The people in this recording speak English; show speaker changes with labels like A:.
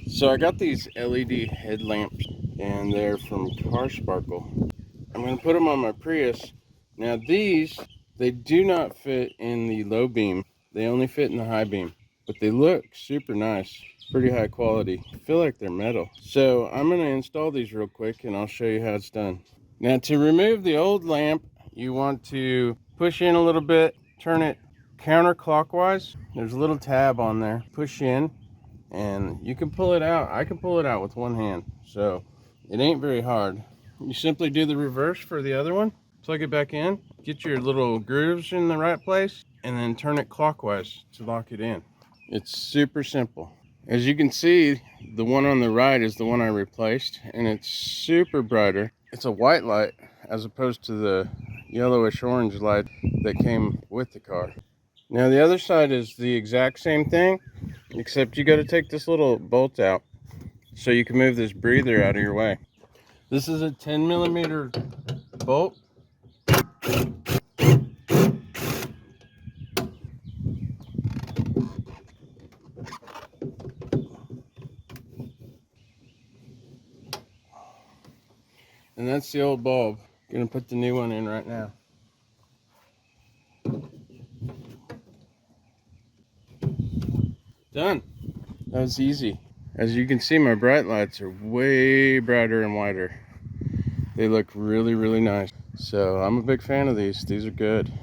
A: So I got these LED headlamps and they're from CARSPARKLE. I'm going to put them on my Prius. Now these, they do not fit in the low beam. They only fit in the high beam, but they look super nice, pretty high quality. I feel like they're metal. So I'm going to install these real quick and I'll show you how it's done. Now to remove the old lamp, you want to push in a little bit, turn it counterclockwise. There's a little tab on there. Push in and you can pull it out. I can pull it out with one hand, so it ain't very hard. You simply do the reverse for the other one, plug it back in, get your little grooves in the right place, and then turn it clockwise to lock it in. It's super simple. As you can see, the one on the right is the one I replaced, and it's super brighter. It's a white light as opposed to the yellowish orange light that came with the car. Now the other side is the exact same thing, except you got to take this little bolt out so you can move this breather out of your way. This is a 10mm bolt. And that's the old bulb. Gonna put the new one in right now. Done. That was easy. As you can see, my bright lights are way brighter and wider. They look really, really nice. So I'm a big fan of these. These are good.